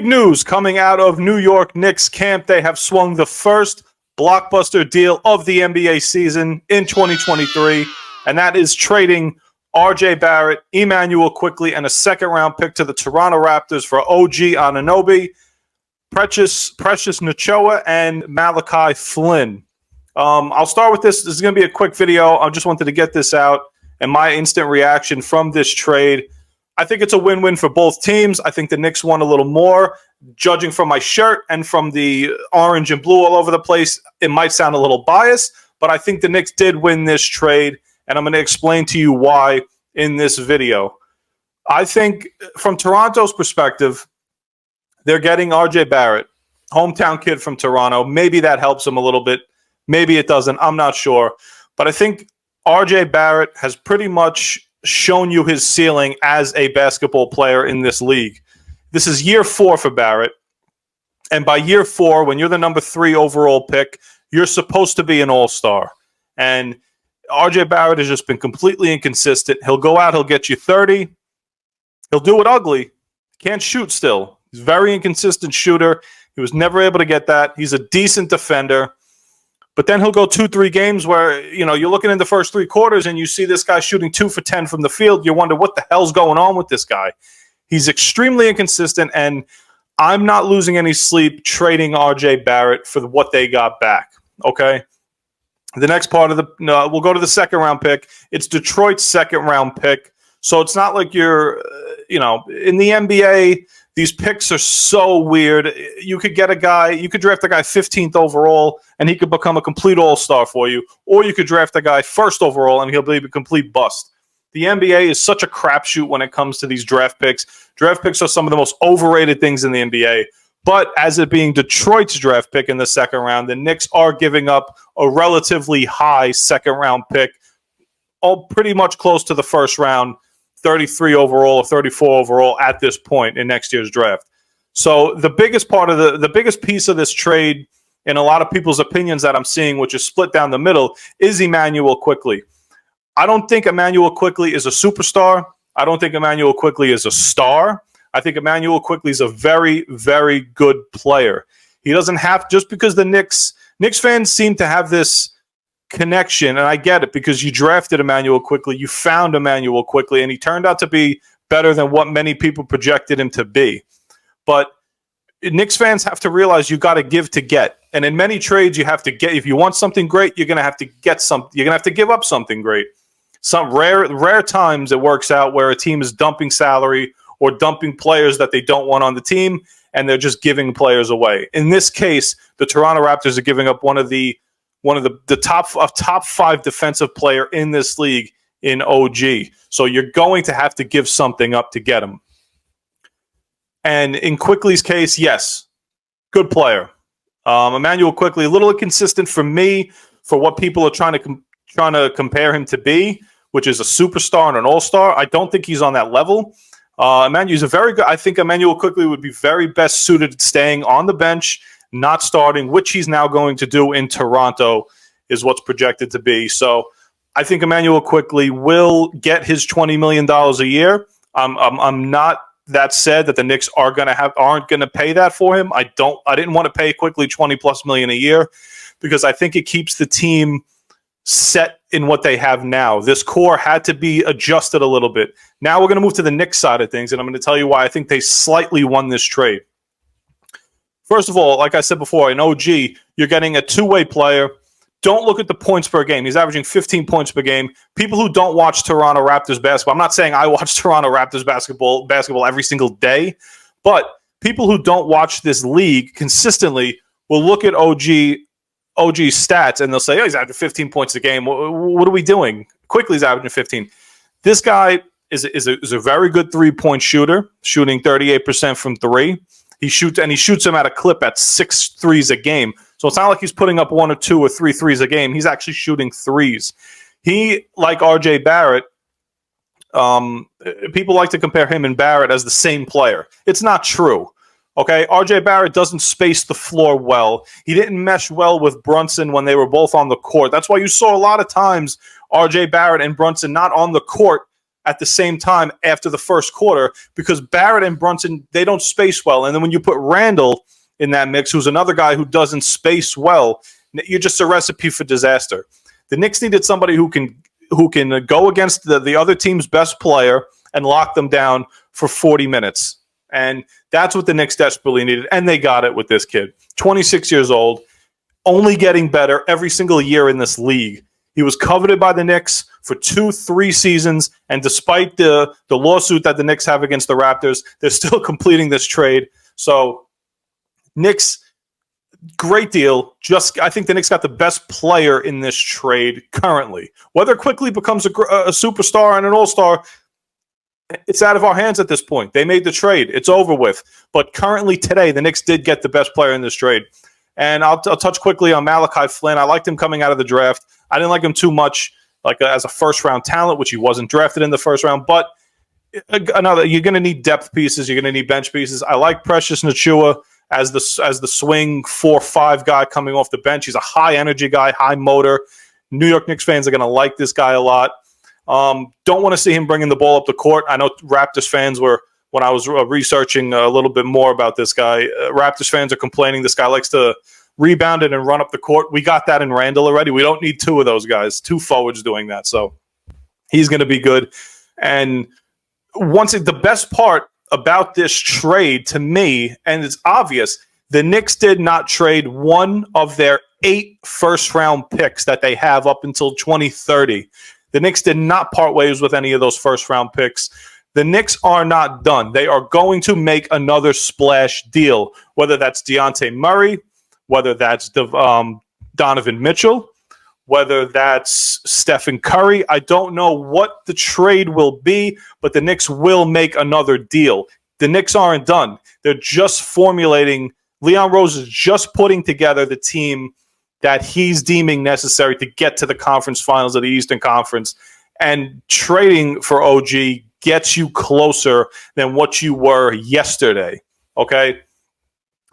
Big news coming out of New York Knicks camp. They have swung the first blockbuster deal of the NBA season in 2023, and that is trading RJ Barrett, Immanuel Quickley, and a second-round pick to the Toronto Raptors for OG Anunoby, Precious Achiuwa, and Malachi Flynn. I'll start with this. This is going to be a quick video. I just wanted to get this out and my instant reaction from this trade. I think it's a win-win for both teams. I think the Knicks won a little more. Judging from my shirt and from the orange and blue all over the place, it might sound a little biased, but I think the Knicks did win this trade, and I'm going to explain to you why in this video. I think from Toronto's perspective, they're getting RJ Barrett, hometown kid from Toronto. Maybe that helps him a little bit. Maybe it doesn't. I'm not sure. But I think RJ Barrett has pretty much shown you his ceiling as a basketball player in this league. This is year 4 for Barrett. And by year 4, when you're the number 3 overall pick, you're supposed to be an all-star. And RJ Barrett has just been completely inconsistent. He'll go out, he'll get you 30. He'll do it ugly. Can't shoot still. He's a very inconsistent shooter. He was never able to get that. He's a decent defender. But then he'll go 2-3 games where, you're looking in the first 3 quarters and you see this guy shooting 2 for 10 from the field. You wonder what the hell's going on with this guy. He's extremely inconsistent, and I'm not losing any sleep trading RJ Barrett for what they got back. Okay? The next part of we'll go to the second round pick. It's Detroit's second round pick. So it's not like you're, in the NBA, these picks are so weird. You could draft a guy 15th overall, and he could become a complete all-star for you. Or you could draft a guy first overall, and he'll be a complete bust. The NBA is such a crapshoot when it comes to these draft picks. Draft picks are some of the most overrated things in the NBA. But as it being Detroit's draft pick in the second round, the Knicks are giving up a relatively high second-round pick, all pretty much close to the first round, 33 overall or 34 overall at this point in next year's draft. So the biggest part of the biggest piece of this trade, in a lot of people's opinions that I'm seeing, which is split down the middle, is Immanuel Quickley. I don't think Immanuel Quickley is a superstar. I don't think Immanuel Quickley is a star. I think Immanuel Quickley is a very, very good player. He doesn't have, just because the Knicks fans seem to have this connection, and I get it, because you drafted Immanuel Quickley, you found Immanuel Quickley, and he turned out to be better than what many people projected him to be. But Knicks fans have to realize you got to give to get. And in many trades, you have to get. If you want something great, you're going to have to get something. You're going to have to give up something great. Some rare times it works out where a team is dumping salary or dumping players that they don't want on the team, and they're just giving players away. In this case, the Toronto Raptors are giving up one of the top 5 defensive player in this league in OG. So you're going to have to give something up to get him. And in Quickley's case, yes, good player. Immanuel Quickley, a little inconsistent for me for what people are trying to compare him to be, which is a superstar and an all-star. I don't think he's on that level. Immanuel's a very good. I think Immanuel Quickley would be very best suited staying on the bench, not starting, which he's now going to do in Toronto, is what's projected to be. So I think Immanuel Quickley will get his $20 million a year. I'm not. That said, that the Knicks aren't going to pay that for him. I didn't want to pay Quickley $20+ million a year, because I think it keeps the team set in what they have now. This core had to be adjusted a little bit. Now we're going to move to the Knicks side of things, and I'm going to tell you why I think they slightly won this trade. First of all, like I said before, in OG, you're getting a two-way player. Don't look at the points per game. He's averaging 15 points per game. People who don't watch Toronto Raptors basketball, I'm not saying I watch Toronto Raptors basketball every single day, but people who don't watch this league consistently will look at OG's stats and they'll say, oh, he's averaging 15 points a game. What are we doing? Quickley's averaging 15. This guy is a very good three-point shooter, shooting 38% from 3. He shoots them at a clip at 6 threes a game. So it's not like he's putting up 1 or 2 or 3 threes a game. He's actually shooting threes. He, like RJ Barrett, people like to compare him and Barrett as the same player. It's not true. Okay, RJ Barrett doesn't space the floor well. He didn't mesh well with Brunson when they were both on the court. That's why you saw a lot of times RJ Barrett and Brunson not on the court at the same time after the first quarter because Barrett and Brunson, they don't space well. And then when you put Randall in that mix, who's another guy who doesn't space well, you're just a recipe for disaster. The Knicks needed somebody who can go against the other team's best player and lock them down for 40 minutes. And that's what the Knicks desperately needed. And they got it with this kid. 26 years old, only getting better every single year in this league. He was coveted by the Knicks for 2-3 seasons. And despite the lawsuit that the Knicks have against the Raptors, they're still completing this trade. So Knicks, great deal. I think the Knicks got the best player in this trade currently. Whether Quickley becomes a superstar and an all-star, it's out of our hands at this point. They made the trade. It's over with. But currently today, the Knicks did get the best player in this trade. And I'll touch quickly on Malachi Flynn. I liked him coming out of the draft. I didn't like him too much as a first-round talent, which he wasn't drafted in the first round. But you're going to need depth pieces. You're going to need bench pieces. I like Precious Achiuwa as the swing 4-5 guy coming off the bench. He's a high-energy guy, high motor. New York Knicks fans are going to like this guy a lot. Don't want to see him bringing the ball up the court. I know Raptors fans were, when I was researching a little bit more about this guy, Raptors fans are complaining this guy likes to rebound it and run up the court. We got that in Randall already. We don't need two of those guys, two forwards doing that. So he's going to be good. And the best part about this trade to me, and it's obvious, the Knicks did not trade one of their 8 first-round picks that they have up until 2030. The Knicks did not part ways with any of those first-round picks. The Knicks are not done. They are going to make another splash deal, whether that's Dejounte Murray, whether that's Donovan Mitchell, whether that's Stephen Curry. I don't know what the trade will be, but the Knicks will make another deal. The Knicks aren't done. They're just formulating. Leon Rose is just putting together the team that he's deeming necessary to get to the conference finals of the Eastern Conference. And trading for OG gets you closer than what you were yesterday, okay?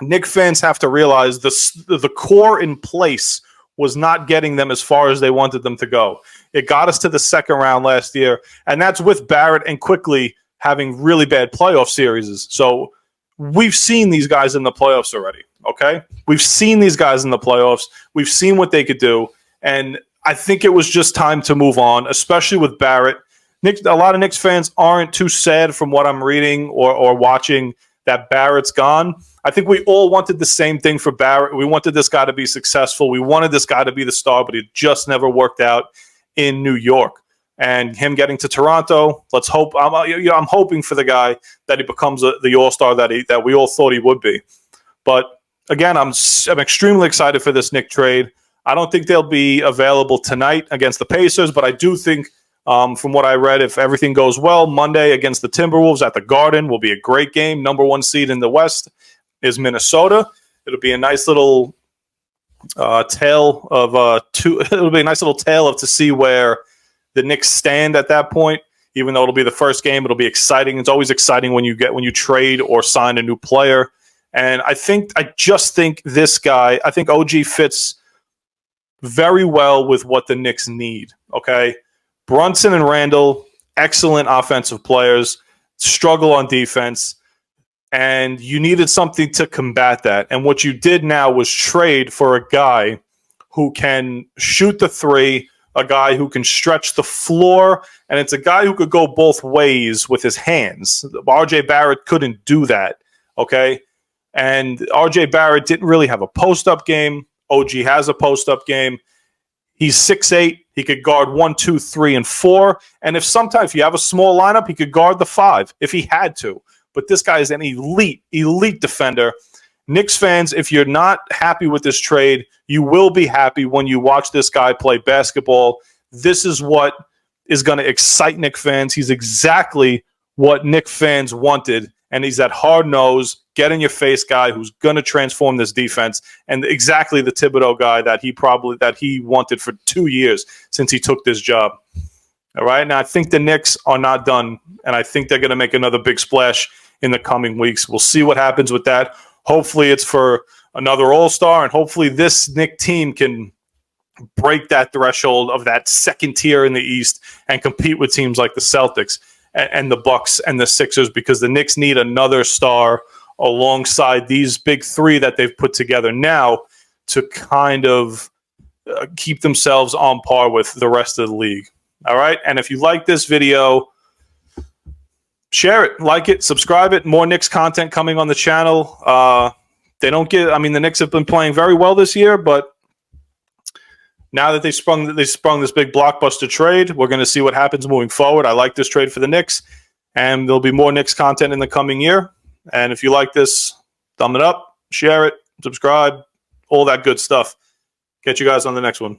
Knicks fans have to realize the core in place was not getting them as far as they wanted them to go. It got us to the second round last year, and that's with Barrett and Quickley having really bad playoff series. So we've seen these guys in the playoffs already, okay? We've seen these guys in the playoffs. We've seen what they could do, and I think it was just time to move on, especially with Barrett. A lot of Knicks fans aren't too sad from what I'm reading or watching that Barrett's gone. I think we all wanted the same thing for Barrett. We wanted this guy to be successful. We wanted this guy to be the star, but it just never worked out in New York. And him getting to Toronto, let's hope. I'm hoping for the guy that he becomes the all-star that we all thought he would be. But again, I'm extremely excited for this Knicks trade. I don't think they'll be available tonight against the Pacers, but I do think, from what I read, if everything goes well, Monday against the Timberwolves at the Garden will be a great game. Number 1 seed in the West is Minnesota. It'll be a nice little tale of to see where the Knicks stand at that point. Even though it'll be the first game, it'll be exciting. It's always exciting when you trade or sign a new player. And I just think this guy, I think OG fits very well with what the Knicks need. Okay. Brunson and Randall, excellent offensive players, struggle on defense, and you needed something to combat that. And what you did now was trade for a guy who can shoot the three, a guy who can stretch the floor, and it's a guy who could go both ways with his hands. RJ Barrett couldn't do that, okay? And RJ Barrett didn't really have a post-up game. OG has a post-up game. He's 6'8". He could guard 1, 2, 3, and 4. And if you have a small lineup, he could guard the 5 if he had to. But this guy is an elite defender. Knicks fans, if you're not happy with this trade, you will be happy when you watch this guy play basketball. This is what is going to excite Knicks fans. He's exactly what Knicks fans wanted. And he's that hard-nosed, get-in-your-face guy who's going to transform this defense, and exactly the Thibodeau guy that he wanted for 2 years since he took this job. All right, now I think the Knicks are not done, and I think they're going to make another big splash in the coming weeks. We'll see what happens with that. Hopefully it's for another All-Star, and hopefully this Knicks team can break that threshold of that second tier in the East and compete with teams like the Celtics and the Bucks and the Sixers, because the Knicks need another star alongside these big three that they've put together now to kind of keep themselves on par with the rest of the league. All right. And if you like this video, share it, like it, subscribe it. More Knicks content coming on the channel. The Knicks have been playing very well this year, but now that they sprung this big blockbuster trade, we're going to see what happens moving forward. I like this trade for the Knicks, and there'll be more Knicks content in the coming year. And if you like this, thumb it up, share it, subscribe, all that good stuff. Catch you guys on the next one.